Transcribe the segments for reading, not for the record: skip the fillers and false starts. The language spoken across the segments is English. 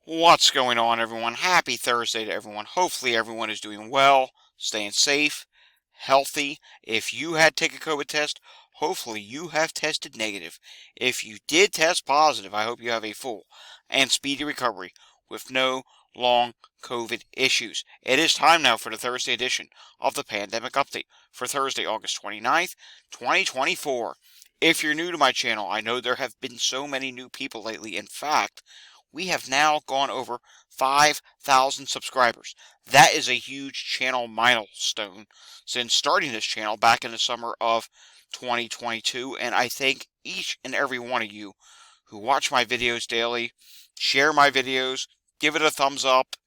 What's going on, everyone? Happy Thursday to everyone. Hopefully, everyone is doing well, staying safe, healthy. If you had to take a COVID test, hopefully you have tested negative. If you did test positive, I hope you have a full and speedy recovery with no long COVID issues. It is time now for the Thursday edition of the Pandemic Update for Thursday, August 29th, 2024. If you're new to my channel, I know there have been so many new people lately. In fact, we have now gone over 5,000 subscribers. That is a huge channel milestone since starting this channel back in the summer of 2022. And I thank each and every one of you who watch my videos daily, share my videos, give it a thumbs up,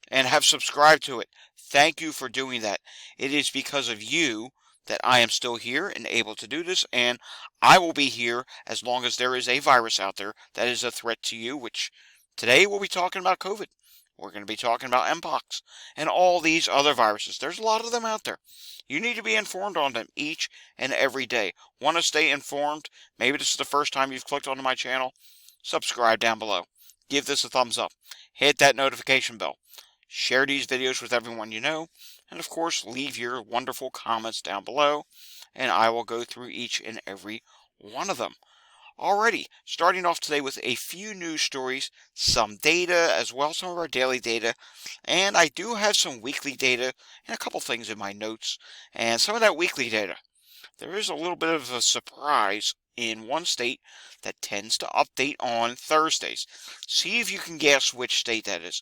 and have subscribed to it. Thank you for doing that. It is because of you that I am still here and able to do this, and I will be here as long as there is a virus out there that is a threat to you, which today we'll be talking about COVID. We're going to be talking about Mpox and all these other viruses. There's a lot of them out there. You need to be informed on them each and every day. Want to stay informed? Maybe this is the first time you've clicked onto my channel. Subscribe down below. Give this a thumbs up. Hit that notification bell. Share these videos with everyone you know, and of course leave your wonderful comments down below, and I will go through each and every one of them. Alrighty, starting off today with a few news stories, some data as well, some of our daily data, and I do have some weekly data and a couple things in my notes, and some of that weekly data. There is a little bit of a surprise in one state that tends to update on Thursdays. See if you can guess which state that is.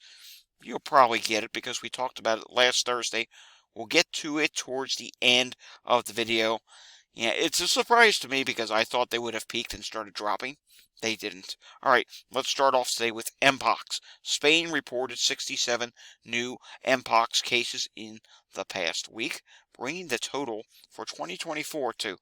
You'll probably get it because we talked about it last Thursday. We'll get to it towards the end of the video. Yeah, it's a surprise to me because I thought they would have peaked and started dropping. They didn't. Alright, let's start off today with Mpox. Spain reported 67 new Mpox cases in the past week, bringing the total for 2024 to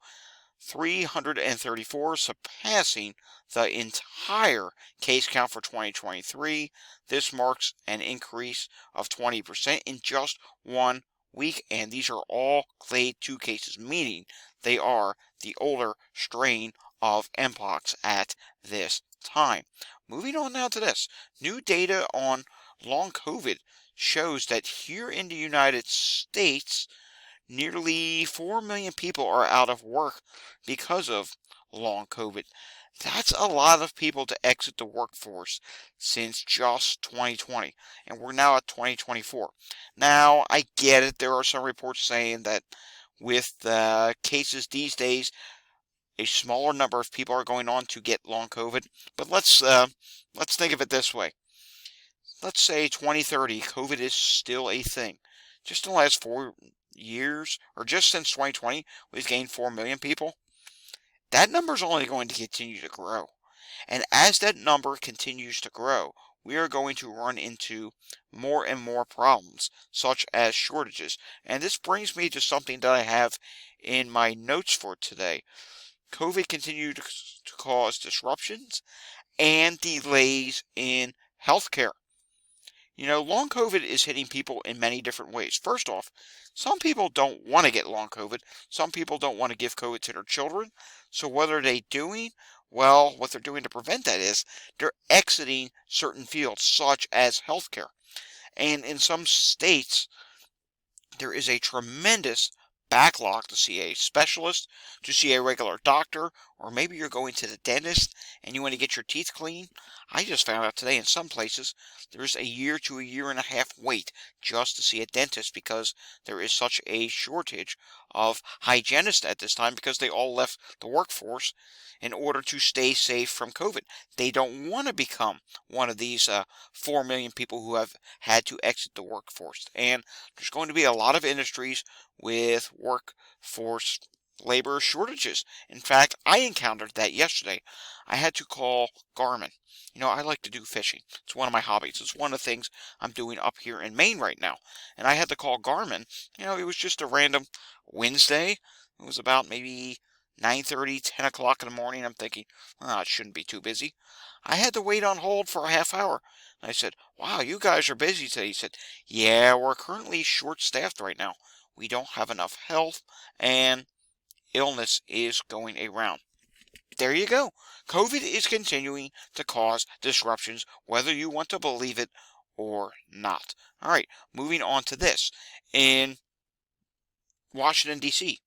334, surpassing the entire case count for 2023. This marks an increase of 20% in just 1 week, and these are all clade 2 cases, meaning they are the older strain of Mpox at this time. Moving on now to this. New data on long COVID shows that here in the United States, nearly 4 million people are out of work because of long COVID. That's a lot of people to exit the workforce since just 2020, and we're now at 2024. Now, I get it. There are some reports saying that with the cases these days, a smaller number of people are going on to get long COVID. But let's think of it this way. Let's say 2030, COVID is still a thing. Just in the last 4 years, or just since 2020, we've gained 4 million people. That number is only going to continue to grow. And as that number continues to grow, we are going to run into more and more problems, such as shortages. And this brings me to something that I have in my notes for today. COVID continued to cause disruptions and delays in healthcare. You know, long COVID is hitting people in many different ways. First off, some people don't want to get long COVID. Some people don't want to give COVID to their children. So what are they doing? Well, what they're doing to prevent that is they're exiting certain fields, such as healthcare. And in some states, there is a tremendous backlog to see a specialist, to see a regular doctor, or maybe you're going to the dentist and you want to get your teeth clean. I just found out today in some places there's a year to a year and a half wait just to see a dentist because there is such a shortage of hygienists at this time because they all left the workforce in order to stay safe from COVID. They don't want to become one of these 4 million people who have had to exit the workforce. And there's going to be a lot of industries with workforce labor shortages. In fact, I encountered that yesterday. I had to call Garmin. You know, I like to do fishing. It's one of my hobbies. It's one of the things I'm doing up here in Maine right now. And I had to call Garmin. You know, it was just a random Wednesday. It was about maybe 9:30, 10 o'clock in the morning. I'm thinking, oh, it shouldn't be too busy. I had to wait on hold for a half hour. And I said, wow, you guys are busy today. He said, yeah, we're currently short-staffed right now. We don't have enough help, and illness is going around. There you go. COVID is continuing to cause disruptions, whether you want to believe it or not. All right, moving on to this. In Washington, D.C.,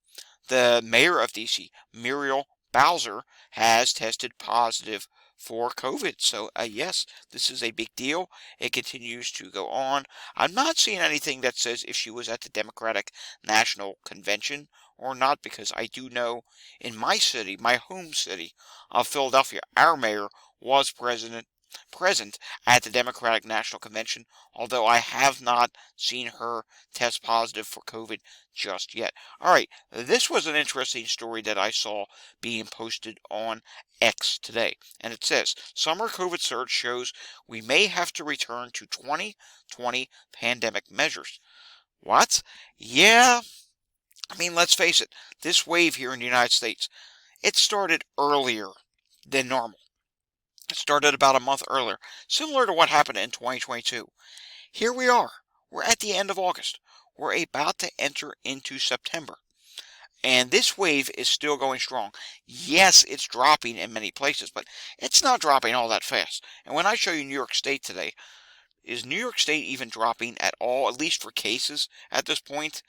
the mayor of D.C., Muriel Bowser, has tested positive for COVID. So, yes, this is a big deal. It continues to go on. I'm not seeing anything that says if she was at the Democratic National Convention or not, because I do know in my city, my home city of Philadelphia, our mayor was present at the Democratic National Convention, although I have not seen her test positive for COVID just yet. All right, this was an interesting story that I saw being posted on X today. And it says, summer COVID surge shows we may have to return to 2020 pandemic measures. What? Yeah, I mean, let's face it, this wave here in the United States, it started earlier than normal. It started about a month earlier, similar to what happened in 2022. Here we are. We're at the end of August. We're about to enter into September. And this wave is still going strong. Yes, it's dropping in many places, but it's not dropping all that fast. And when I show you New York State today, is New York State even dropping at all, at least for cases at this point?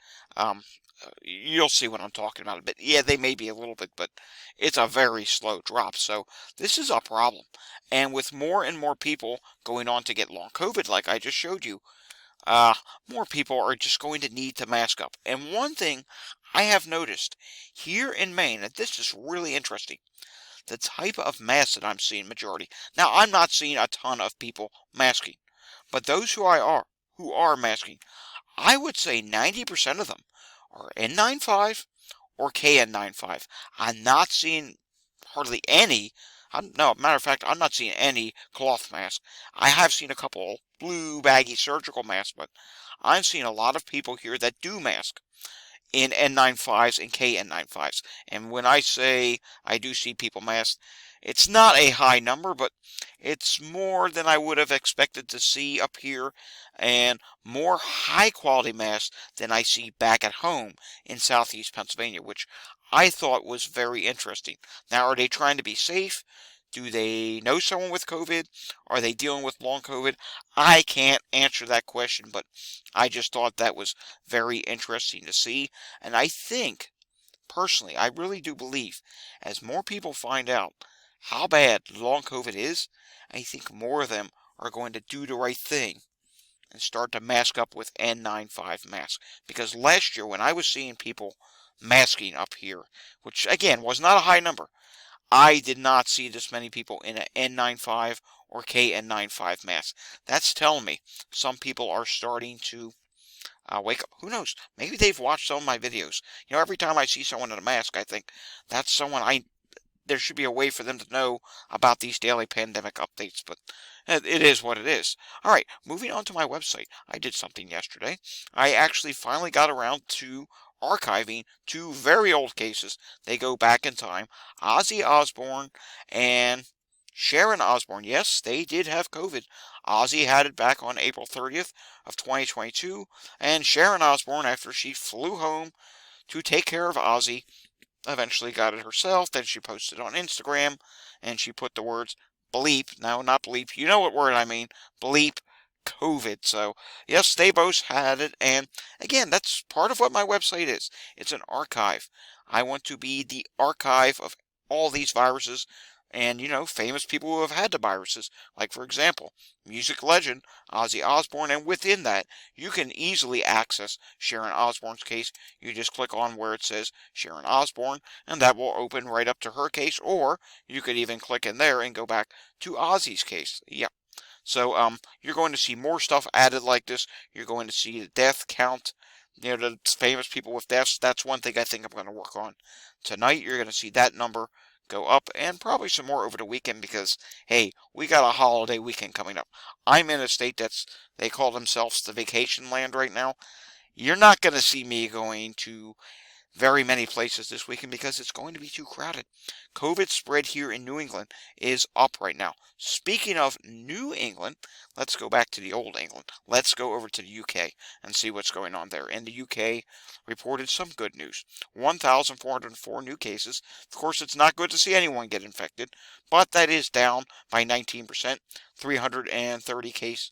You'll see what I'm talking about. But yeah, they may be a little bit, but it's a very slow drop. So this is a problem. And with more and more people going on to get long COVID, like I just showed you, uh, more people are just going to need to mask up. And one thing I have noticed here in Maine, and this is really interesting, the type of mask that I'm seeing majority. Now, I'm not seeing a ton of people masking, but those who are masking, I would say 90% of them are N95 or KN95. I'm not seeing hardly any. No, matter of fact, I'm not seeing any cloth masks. I have seen a couple blue baggy surgical masks, but I'm seeing a lot of people here that do mask in N95s and KN95s. And when I say I do see people masked, it's not a high number, but it's more than I would have expected to see up here, and more high quality masks than I see back at home in southeast Pennsylvania, which I thought was very interesting. Now, are they trying to be safe? Do they know someone with COVID? Are they dealing with long COVID? I can't answer that question, but I just thought that was very interesting to see. And I think, personally, I really do believe, as more people find out how bad long COVID is, I think more of them are going to do the right thing and start to mask up with N95 masks. Because last year, when I was seeing people masking up here, which again was not a high number, I did not see this many people in an N95 or KN95 mask. That's telling me some people are starting to wake up. Who knows? Maybe they've watched some of my videos. You know, every time I see someone in a mask, I think that's someone there should be a way for them to know about these daily pandemic updates, but it is what it is. All right, moving on to my website. I did something yesterday. I actually finally got around to archiving two very old cases. They go back in time. Ozzy Osbourne and Sharon Osbourne. Yes, they did have COVID. Ozzy had it back on April 30th of 2022, and Sharon Osbourne, after she flew home to take care of Ozzy, eventually got it herself. Then she posted on Instagram, and she put the words bleep. No, not bleep. You know what word I mean. Bleep COVID. So, yes, they both had it. And again, that's part of what my website is. It's an archive. I want to be the archive of all these viruses and, you know, famous people who have had the viruses. Like, for example, music legend Ozzy Osbourne. And within that, you can easily access Sharon Osbourne's case. You just click on where it says Sharon Osbourne, and that will open right up to her case. Or you could even click in there and go back to Ozzy's case. Yep. So you're going to see more stuff added like this. You're going to see the death count. You know, the famous people with deaths. That's one thing I think I'm going to work on tonight. You're going to see that number go up, and probably some more over the weekend, because hey, we got a holiday weekend coming up. I'm in a state that's, they call themselves the vacation land right now. You're not going to see me going to very many places this weekend because it's going to be too crowded. COVID spread here in New England is up right now. Speaking of New England, let's go back to the old England. Let's go over to the UK and see what's going on there. And the UK reported some good news. 1,404 new cases. Of course, it's not good to see anyone get infected, but that is down by 19%, 330 cases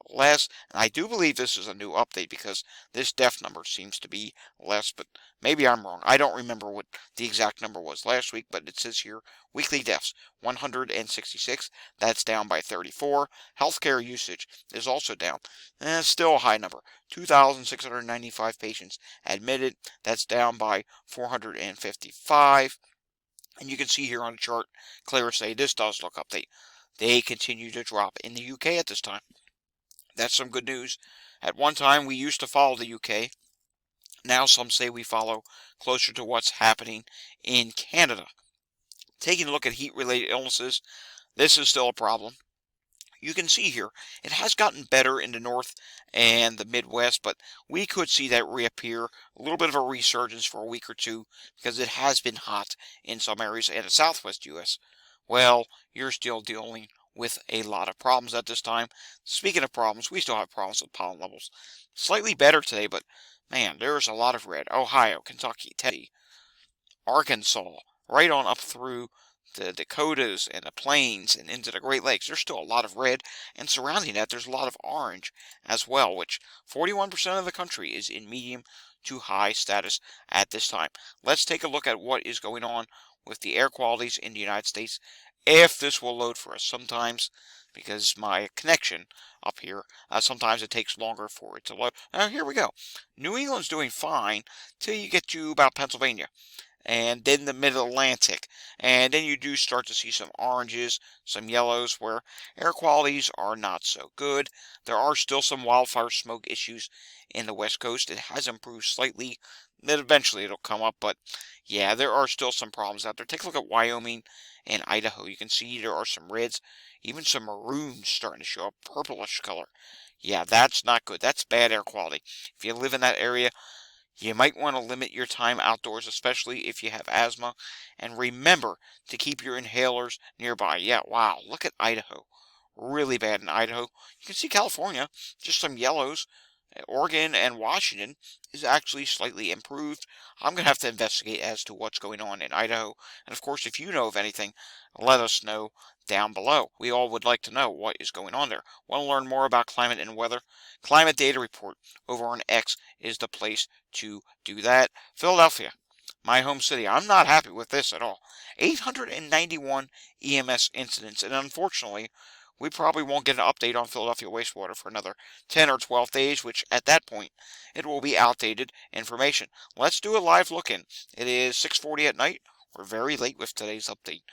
less. And I do believe this is a new update because this death number seems to be less, but maybe I'm wrong. I don't remember what the exact number was last week, but it says here weekly deaths 166. That's down by 34. Healthcare usage is also down. Still a high number. 2,695 patients admitted. That's down by 455. And you can see here on the chart, clear say this does look update. They continue to drop in the UK at this time. That's some good news. At one time, we used to follow the UK. Now some say we follow closer to what's happening in Canada. Taking a look at heat-related illnesses, this is still a problem. You can see here, it has gotten better in the north and the Midwest, but we could see that reappear, a little bit of a resurgence for a week or two, because it has been hot in some areas in the southwest U.S. Well, you're still dealing with a lot of problems at this time. Speaking of problems, we still have problems with pollen levels. Slightly better today, but man, there's a lot of red. Ohio, Kentucky, Tennessee, Arkansas, right on up through the Dakotas and the plains and into the Great Lakes. There's still a lot of red, and surrounding that, there's a lot of orange as well, which 41% of the country is in medium to high status at this time. Let's take a look at what is going on with the air qualities in the United States, if this will load for us. Sometimes, because my connection up here, sometimes it takes longer for it to load. Here we go. New England's doing fine till you get to about Pennsylvania, and then the mid-Atlantic, and then you do start to see some oranges, some yellows, where air qualities are not so good. There are still some wildfire smoke issues in the West Coast. It has improved slightly, then eventually it'll come up, but yeah, there are still some problems out there. Take a look at Wyoming and Idaho. You can see there are some reds, even some maroons starting to show up, purplish color. Yeah, that's not good. That's bad air quality. If you live in that area, you might want to limit your time outdoors, especially if you have asthma. And remember to keep your inhalers nearby. Yeah, wow, look at Idaho. Really bad in Idaho. You can see California, just some yellows. Oregon and Washington is actually slightly improved. I'm going to have to investigate as to what's going on in Idaho. And of course, if you know of anything, let us know down below. We all would like to know what is going on there. Want to learn more about climate and weather? Climate Data Report over on X is the place to do that. Philadelphia, my home city. I'm not happy with this at all. 891 EMS incidents, and unfortunately, we probably won't get an update on Philadelphia wastewater for another 10 or 12 days, which at that point, it will be outdated information. Let's do a live look-in. It is 6:40 at night. We're very late with today's update.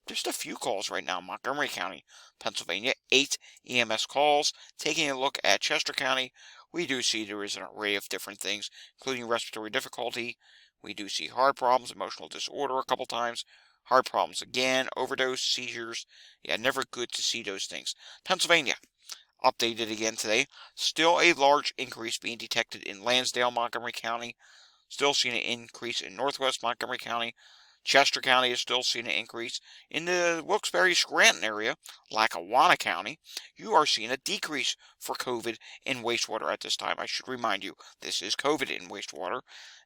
Just a few calls right now. Montgomery County, Pennsylvania, 8 EMS calls. Taking a look at Chester County, we do see there is an array of different things, including respiratory difficulty. We do see heart problems, emotional disorder a couple times, heart problems again, overdose, seizures. Yeah, never good to see those things. Pennsylvania, updated again today. Still a large increase being detected in Lansdale, Montgomery County. Still seeing an increase in northwest Montgomery County. Chester County is still seeing an increase. In the Wilkes-Barre-Scranton area, Lackawanna County, you are seeing a decrease for COVID in wastewater at this time. I should remind you, this is COVID in wastewater.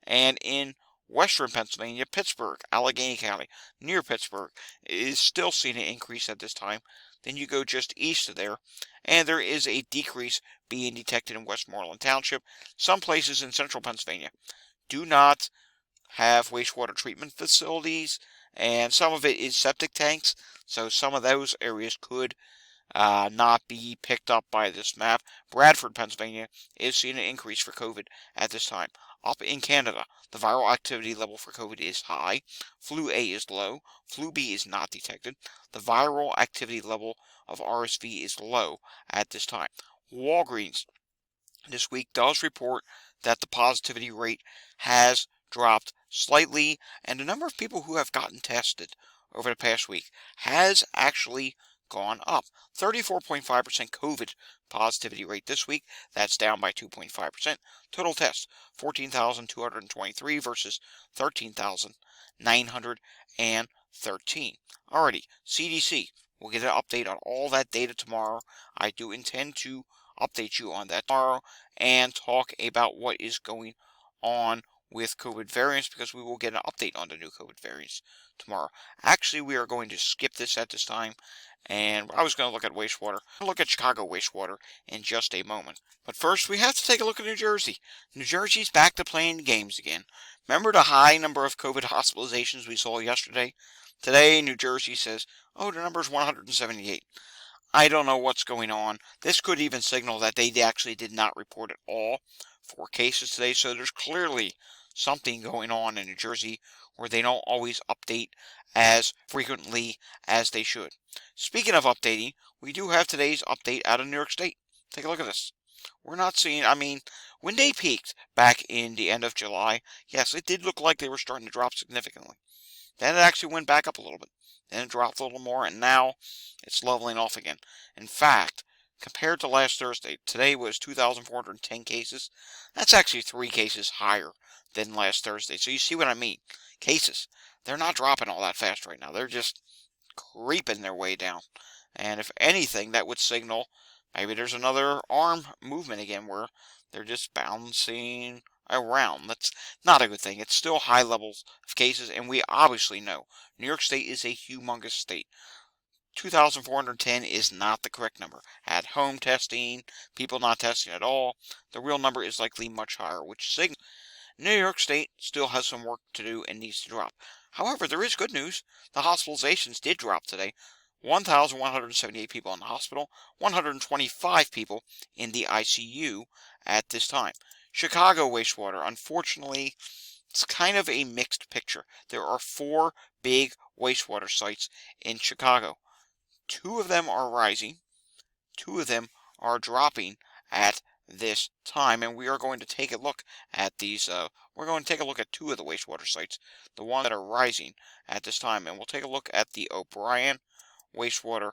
And in western Pennsylvania, Pittsburgh, Allegheny County, near Pittsburgh, is still seeing an increase at this time. Then you go just east of there, and there is a decrease being detected in Westmoreland Township. Some places in central Pennsylvania do not have wastewater treatment facilities, and some of it is septic tanks, so some of those areas could not be picked up by this map. Bradford, Pennsylvania is seeing an increase for COVID at this time. Up in Canada, the viral activity level for COVID is high. Flu A is low. Flu B is not detected. The viral activity level of RSV is low at this time. Walgreens this week does report that the positivity rate has dropped slightly, and the number of people who have gotten tested over the past week has actually gone up. 34.5% COVID positivity rate this week. That's down by 2.5%. Total tests, 14,223 versus 13,913. Alrighty, CDC We'll get an update on all that data tomorrow. I do intend to update you on that tomorrow and talk about what is going on with COVID variants, because we will get an update on the new COVID variants tomorrow. Actually, we are going to skip this at this time, and I was going to look at wastewater. I'll look at Chicago wastewater in just a moment. But first, we have to take a look at New Jersey. New Jersey's back to playing games again. Remember the high number of COVID hospitalizations we saw yesterday? Today, New Jersey says, oh, the number is 178. I don't know what's going on. This could even signal that they actually did not report at all for cases today. So there's clearly something going on in New Jersey where they don't always update as frequently as they should. Speaking of updating, we do have today's update out of New York State. Take a look at this. We're not seeing, when they peaked back in the end of July, yes, it did look like they were starting to drop significantly. Then it actually went back up a little bit. Then it dropped a little more, and now it's leveling off again. In fact, compared to last Thursday, today was 2,410 cases. That's actually 3 cases higher than last Thursday. So you see what I mean. Cases, they're not dropping all that fast right now. They're just creeping their way down. And if anything, that would signal maybe there's another arm movement again where they're just bouncing around. That's not a good thing. It's still high levels of cases, and we obviously know New York State is a humongous state. 2,410 is not the correct number. At home testing, people not testing at all, the real number is likely much higher, which signals New York State still has some work to do and needs to drop. However, there is good news. The hospitalizations did drop today. 1,178 people in the hospital, 125 people in the ICU at this time. Chicago wastewater, unfortunately, it's kind of a mixed picture. There are 4 big wastewater sites in Chicago. 2 of them are rising, 2 of them are dropping at this time, and we are going to take a look at these. We're going to take a look at 2 of the wastewater sites, the ones that are rising at this time, and we'll take a look at the O'Brien wastewater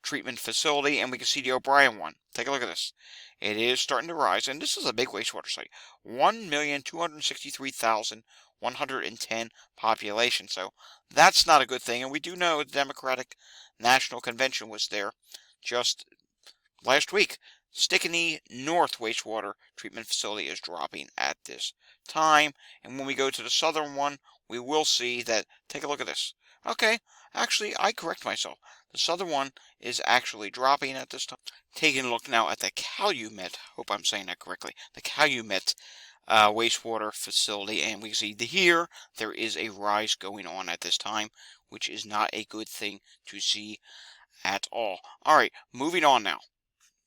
treatment facility, and we can see the O'Brien one. Take a look at this. It is starting to rise, and this is a big wastewater site. 1,263,110 population. So that's not a good thing. And we do know the Democratic National Convention was there just last week. Stickney North wastewater treatment facility is dropping at this time. And when we go to the southern one, we will see that. Take a look at this. Okay, actually, I correct myself. The southern one is actually dropping at this time. Taking a look now at the Calumet, hope I'm saying that correctly, the Calumet wastewater facility, and we can see here there is a rise going on at this time, which is not a good thing to see at all. Alright, moving on now.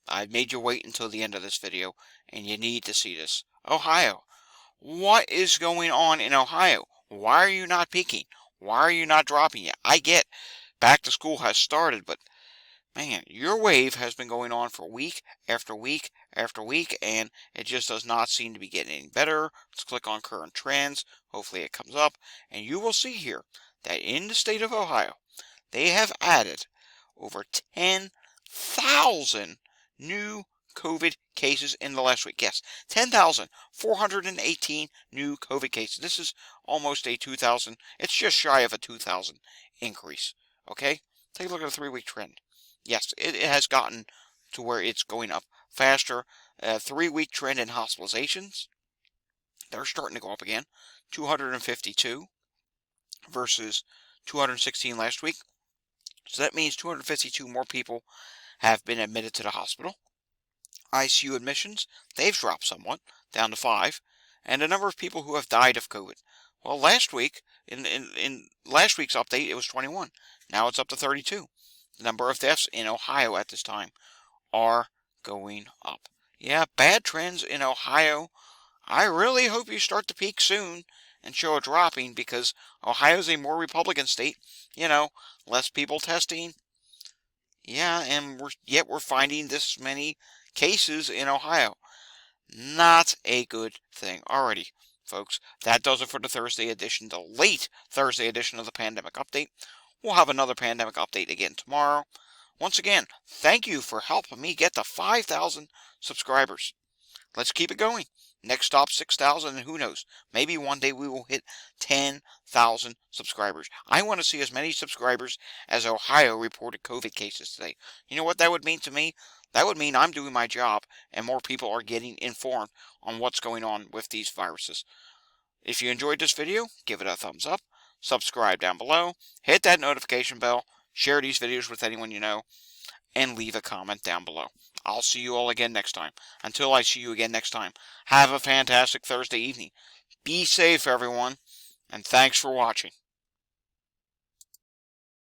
I made you wait until the end of this video, and you need to see this. Ohio. What is going on in Ohio? Why are you not peaking? Why are you not dropping yet? I get back to school has started, but man, your wave has been going on for week after week after week, and it just does not seem to be getting any better. Let's click on current trends. Hopefully it comes up, and you will see here that in the state of Ohio, they have added over 10,000 new COVID cases in the last week. Yes, 10,418 new COVID cases. This is almost a 2,000. It's just shy of a 2,000 increase. Okay? Take a look at the 3-week trend. Yes, it has gotten to where it's going up faster. 3-week trend in hospitalizations, they're starting to go up again. 252 versus 216 last week. So that means 252 more people have been admitted to the hospital. ICU admissions, they've dropped somewhat, down to 5. And the number of people who have died of COVID. Well, last week, in last week's update, it was 21. Now it's up to 32. The number of deaths in Ohio at this time are going up. Yeah, bad trends in Ohio. I really hope you start to peak soon and show a dropping, because Ohio's a more Republican state. You know, less people testing. Yeah, and yet we're finding this many cases in Ohio. Not a good thing. Alrighty, folks, that does it for the Thursday edition, the late Thursday edition of the Pandemic Update. We'll have another Pandemic Update again tomorrow. Once again, thank you for helping me get to 5,000 subscribers. let's keep it going. Next stop 6,000, and who knows, maybe one day we will hit 10,000 subscribers. I want to see as many subscribers as Ohio reported COVID cases today. You know what that would mean to me? That would mean I'm doing my job and more people are getting informed on what's going on with these viruses. If you enjoyed this video, give it a thumbs up, subscribe down below, hit that notification bell, share these videos with anyone you know, and leave a comment down below. I'll see you all again next time. Until I see you again next time, have a fantastic Thursday evening. Be safe, everyone, and thanks for watching.